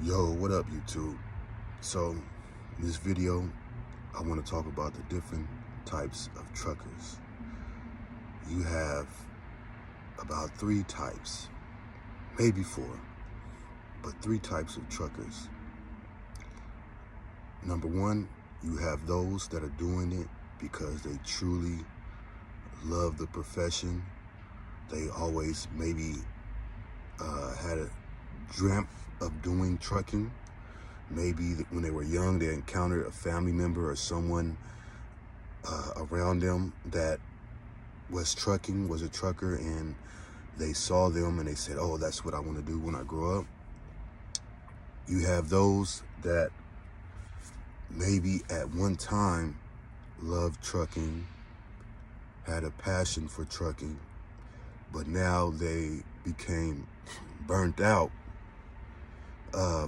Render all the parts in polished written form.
Yo, what up, YouTube? So, in this video, I want to talk about the different types of truckers. You have about 3 types, maybe 4, but 3 types of truckers. Number 1, you have those that are doing it because they truly love the profession. They always maybe had a dreamt of doing trucking. Maybe when they were young, they encountered a family member or someone around them that was a trucker, and they saw them and they said, oh, that's what I want to do when I grow up. You have those that maybe at one time loved trucking, had a passion for trucking, but now they became burnt out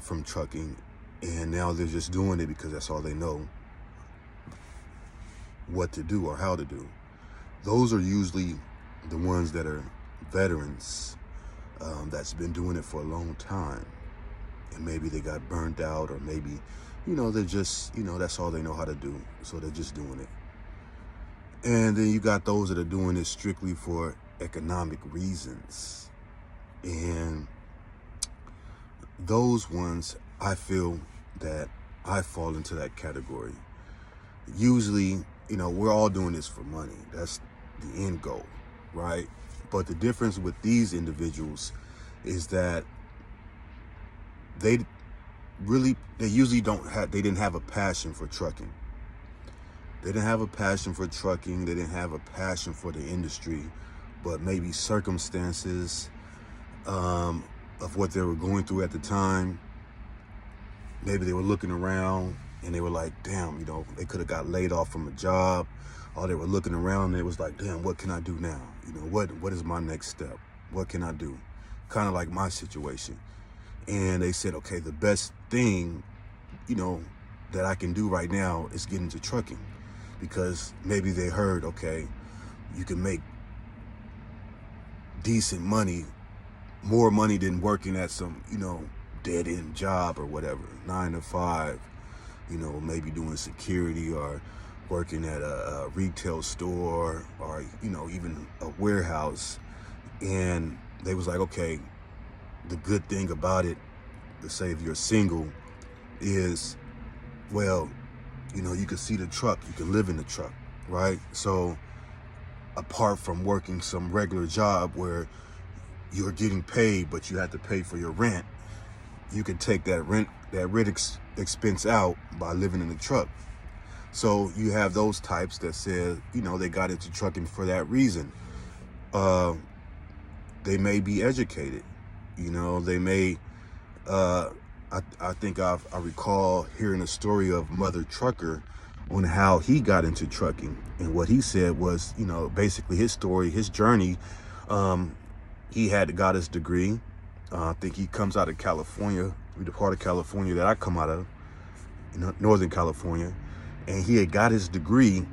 from trucking, and now they're just doing it because that's all they know what to do or how to do. Those are usually the ones that are veterans, that's been doing it for a long time, and maybe they got burnt out, or maybe, they're just, that's all they know how to do, so they're just doing it. And then you got those that are doing it strictly for economic reasons, and those ones, I feel that I fall into that category. Usually, we're all doing this for money. That's the end goal, right? But the difference with these individuals is that they usually didn't have a passion for trucking. They didn't have a passion for trucking. They didn't have a passion for the industry, but maybe circumstances of what they were going through at the time. Maybe they were looking around and they were like, damn, they could have got laid off from a job, or they were looking around and it was like, damn, what can I do now? What is my next step? What can I do? Kind of like my situation. And they said, okay, the best thing, that I can do right now is get into trucking, because maybe they heard, okay, you can make decent money, more money than working at some, dead end job or whatever, 9 to 5, maybe doing security or working at a retail store, or, even a warehouse. And they was like, okay, the good thing about it, to say if you're single, is, well, you can see the truck, you can live in the truck, right? So apart from working some regular job where you're getting paid, but you have to pay for your rent, you can take that rent expense out by living in the truck. So you have those types that said, they got into trucking for that reason. They may be educated, they may, I think I recall hearing a story of Mother Trucker on how he got into trucking. And what he said was, basically his story, his journey, he had got his degree. I think he comes out of California, the part of California that I come out of, Northern California. And he had got his degree,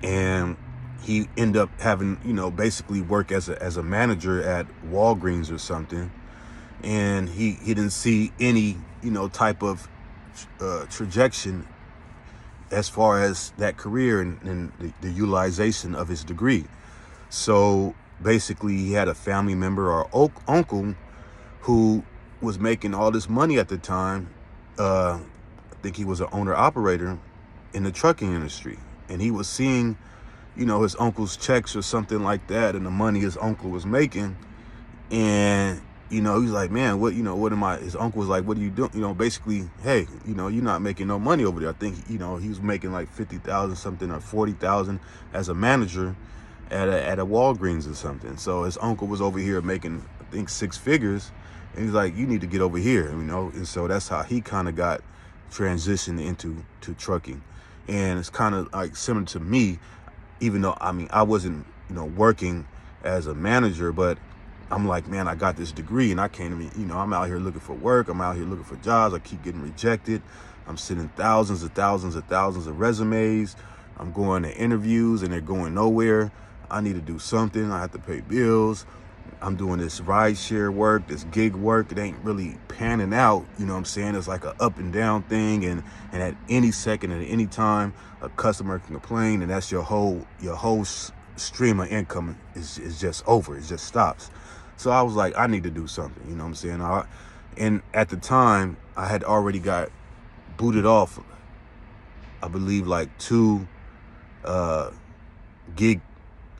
and he ended up having, basically work as a manager at Walgreens or something. And he didn't see any, type of trajectory as far as that career and the utilization of his degree. So basically he had a family member or uncle who was making all this money at the time. I think he was an owner operator in the trucking industry, and he was seeing, his uncle's checks or something like that, and the money his uncle was making. And, he's like, man, what am I? His uncle was like, what are you doing? Basically, hey, you're not making no money over there. I think, he was making like 50,000 something or 40,000 as a manager at a Walgreens or something. So his uncle was over here making, I think, 6 figures. And he's like, you need to get over here, And so that's how he kind of got transitioned into trucking. And it's kind of like similar to me, even though, I wasn't, working as a manager, but I'm like, man, I got this degree and I can't even, I'm out here looking for work. I'm out here looking for jobs. I keep getting rejected. I'm sending thousands of resumes. I'm going to interviews and they're going nowhere. I need to do something. I have to pay bills. I'm doing this ride share work, this gig work. It ain't really panning out. You know what I'm saying? It's like a up and down thing. And at any second, at any time, a customer can complain, and that's your whole stream of income is just over. It just stops. So I was like, I need to do something. You know what I'm saying? And at the time, I had already got booted off, I believe, like 2 gig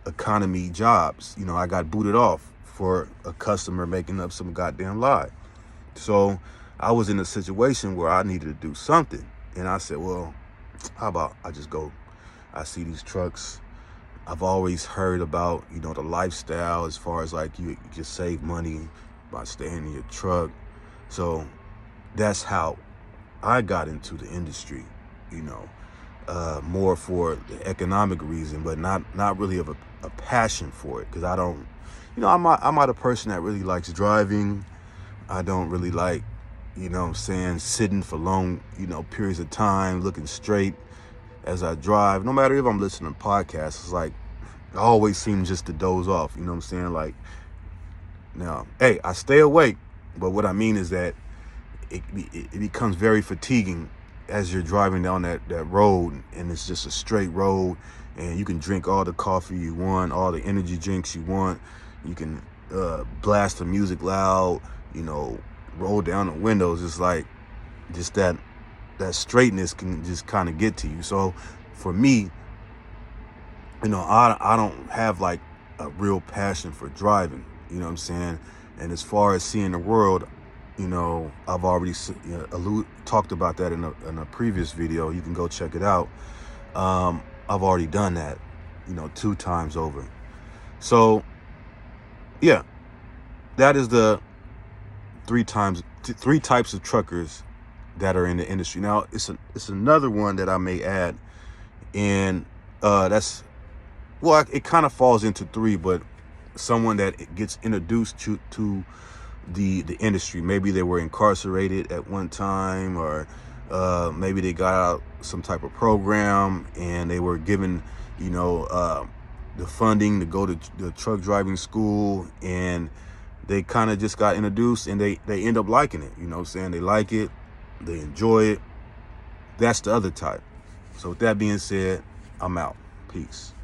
economy jobs. You know, I got booted off for a customer making up some goddamn lie. So I was in a situation where I needed to do something. And I said, well, how about I just go, I see these trucks. I've always heard about, you know, the lifestyle as far as like you just save money by staying in your truck. So that's how I got into the industry, you know, more for the economic reason, but not really of a passion for it. Cause I don't, you know, I'm not a person that really likes driving. I don't really like, you know what I'm saying, sitting for long, you know, periods of time, looking straight as I drive. No matter if I'm listening to podcasts, it's like, I always seem just to doze off, you know what I'm saying? Like, now, hey, I stay awake, but what I mean is that it becomes very fatiguing as you're driving down that road, and it's just a straight road, and you can drink all the coffee you want, all the energy drinks you want. You can blast the music loud, you know, roll down the windows. It's like just that straightness can just kind of get to you. So for me, you know, I don't have like a real passion for driving, you know what I'm saying? And as far as seeing the world, you know, I've already talked about that in a previous video. You can go check it out. I've already done that, you know, 2 times over. So yeah, that is the 3 types of truckers that are in the industry. Now it's another one that I may add, and that's, well, it kind of falls into 3, but someone that gets introduced to the industry. Maybe they were incarcerated at one time, or maybe they got out some type of program and they were given, you know, the funding to go to the truck driving school, and they kind of just got introduced, and they end up liking it. You know what I'm saying? They like it, they enjoy it. That's the other type. So with that being said, I'm out. Peace.